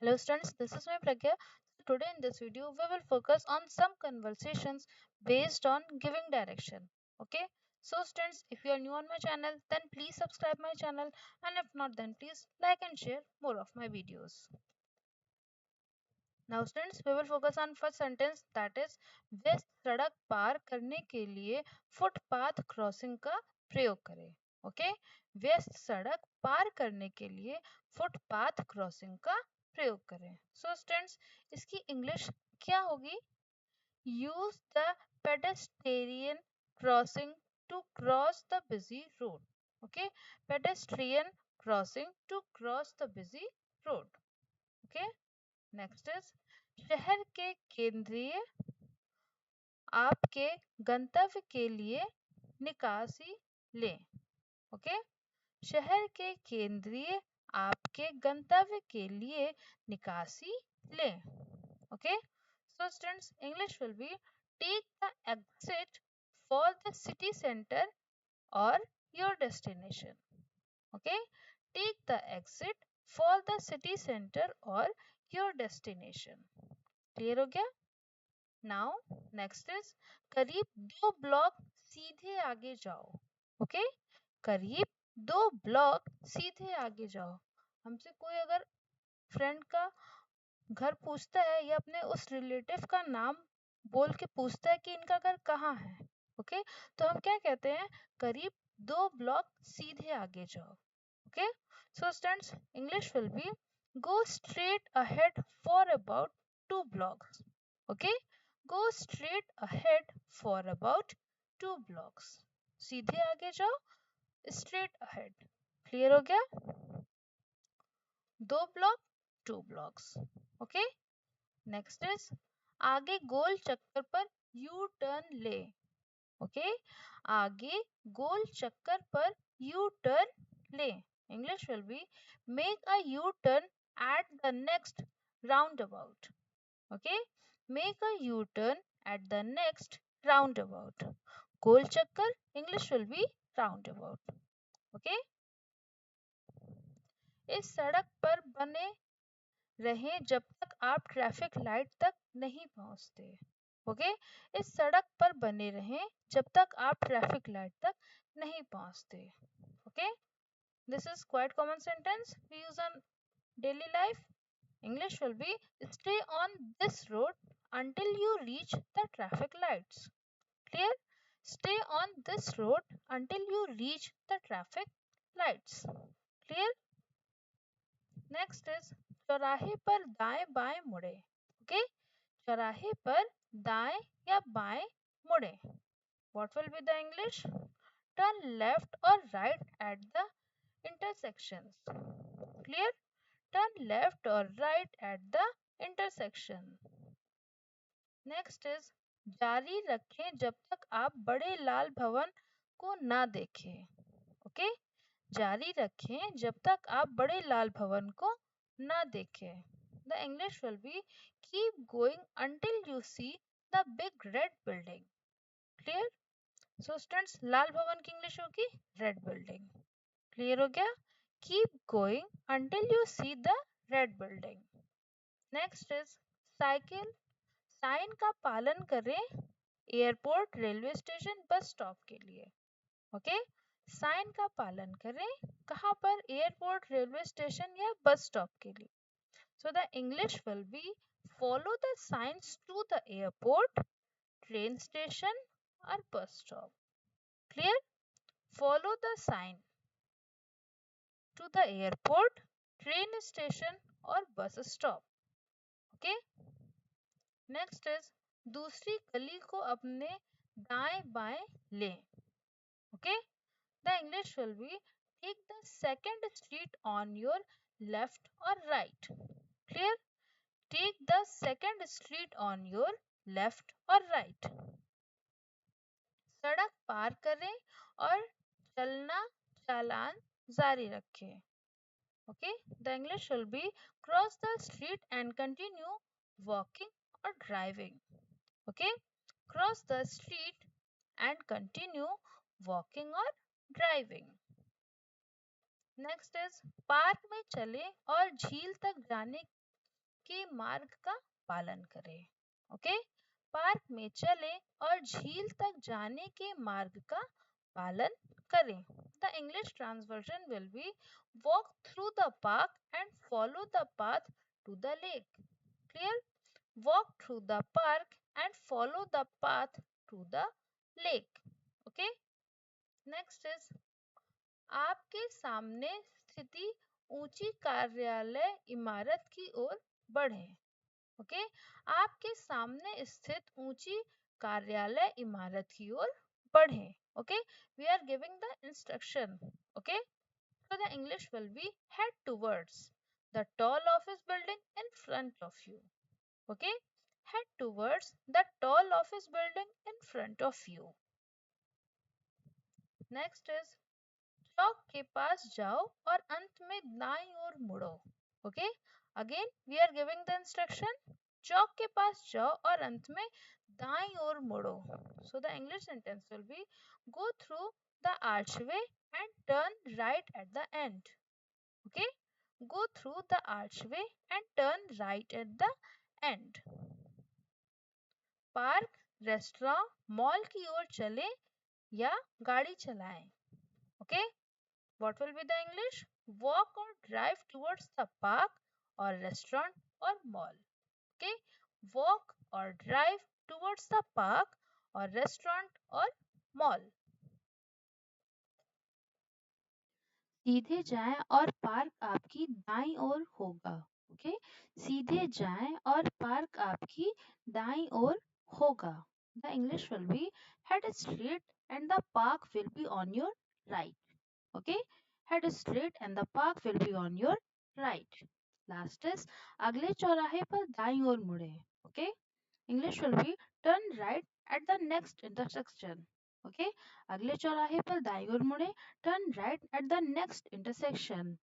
Hello students, this is my Pragya. Today in this video, we will focus on some conversations based on giving direction. Okay, so students, if you are new on my channel, then please subscribe my channel, and if not, then please like and share more of my videos. Now students, we will focus on first sentence, that is वे सड़क पार करने के लिए footpath crossing का प्रयोग करें. Okay, वे सड़क पार करने के लिए फुटपाथ क्रॉसिंग का प्रयोग करें. सो स्टूडेंट्स, इसकी इंग्लिश क्या होगी? Use the pedestrian crossing to cross the busy road. Okay, pedestrian crossing to cross the busy road. Okay, next is शहर के केंद्रीय आपके गंतव्य के लिए निकासी लें. ओके, शहर के केंद्रीय आपके गंतव्य के लिए निकासी लें. Okay, so students, English will be take the exit for the city center or your destination. Okay, take the exit for the city center or your destination. Clear हो गया? Now next is करीब 2 block सीधे आगे जाओ. Okay, करीब 2 block सीधे आगे जाओ. हमसे कोई अगर फ्रेंड का घर पूछता है या अपने उस रिलेटिव का नाम बोल के पूछता है कि इनका घर कहाँ है, ओके, तो हम क्या कहते हैं? करीब 2 ब्लॉक सीधे आगे जाओ. Okay, so students, English will be go straight ahead for about 2 blocks. Okay, go straight ahead for about 2 blocks. सीधे आगे जाओ, स्ट्रेट अहेड. क्लियर हो गया? 2 block, 2 blocks. Okay, next is आगे गोल चक्कर पर यू टर्न ले. ओके, आगे गोल चक्कर पर यू टर्न ले. English will be make a U turn at the next roundabout. Okay, make a U turn at the next roundabout. गोल चक्कर, English will be roundabout. Okay, इस सड़क पर बने रहें जब तक आप ट्रैफिक लाइट तक नहीं पहुंचते. ओके, इस सड़क पर बने रहें जब तक आप ट्रैफिक लाइट तक नहीं पहुंचते. Okay, this is quite common sentence we use on daily life. English will be stay on this road until you reach the traffic lights. Clear? Stay on this road until you reach the traffic lights. Clear? Next is चौराहे पर दाएं बाएं मुड़े. Okay, चौराहे पर दाएं या बाएं मुड़े. What will be the English? Turn left or right at the intersections. Clear? Turn left or right at the intersection. Next is जारी रखें जब तक आप बड़े लाल भवन को ना देखें. ओके, जारी रखें जब तक आप बड़े लाल भवन को ना देखें. The English will be keep going until you see the big red building. Clear? So students, लाल भवन की इंग्लिश होगी red building. Clear हो गया? Keep going until you see the red building. Next is cycle sign का पालन करें airport, railway station, bus stop के लिए. ओके, साइन का पालन करें कहाँ पर? एयरपोर्ट, रेलवे स्टेशन या बस स्टॉप के लिए. So the English will be follow the signs to the airport, train station और bus stop. Clear? Follow the sign to the airport, train station और bus stop. Okay, next is दूसरी गली को अपने दाएं बाएं लें. Okay, the English will be take the second street on your left or right. Clear? Take the second street on your left or right. सड़क पार करें और चलना चालान जारी रखें. Okay, the English will be cross the street and continue walking or driving. Okay, cross the street and continue walking or driving. Next is park में चले और झील तक जाने के मार्ग का पालन करें। ओके, पार्क में चले और झील तक जाने के मार्ग का पालन करें। The English transversion will be walk through the park and follow the path to the lake. Clear? Walk through the park and follow the path to the lake. Okay, next is आपके सामने स्थिति ऊंची कार्यालय इमारत की ओर बढ़ें। Okay, आपके सामने स्थित ऊंची कार्यालय इमारत की ओर बढ़ें। Okay, we are giving the instruction. Okay, so the English will be head towards the tall office building in front of you. Okay, head towards the tall office building in front of you. Next is चौक के पास जाओ और अंत में दाईं ओर मुड़ो। Okay, again we are giving the instruction, चौक के पास जाओ और अंत में दाईं ओर मुड़ो। So the English sentence will be go through the archway and turn right at the end. Okay, go through the archway and turn right at the end. Park, restaurant, mall की ओर चले या गाड़ी चलाएं। Okay, what will be the English? Walk or drive towards the park or restaurant or mall. Okay, walk or drive towards the park or restaurant or mall. सीधे जाएं और park आपकी दाईं ओर होगा। ओके, सीधे जाएं और पार्क आपकी दाईं ओर होगा। The English will be head straight and the park will be on your right. Okay, head straight and the park will be on your right. Last is अगले चौराहे पर दाईं ओर मुड़े। Okay, English will be turn right at the next intersection. Okay, अगले चौराहे पर दाईं ओर मुड़े, turn right at the next intersection.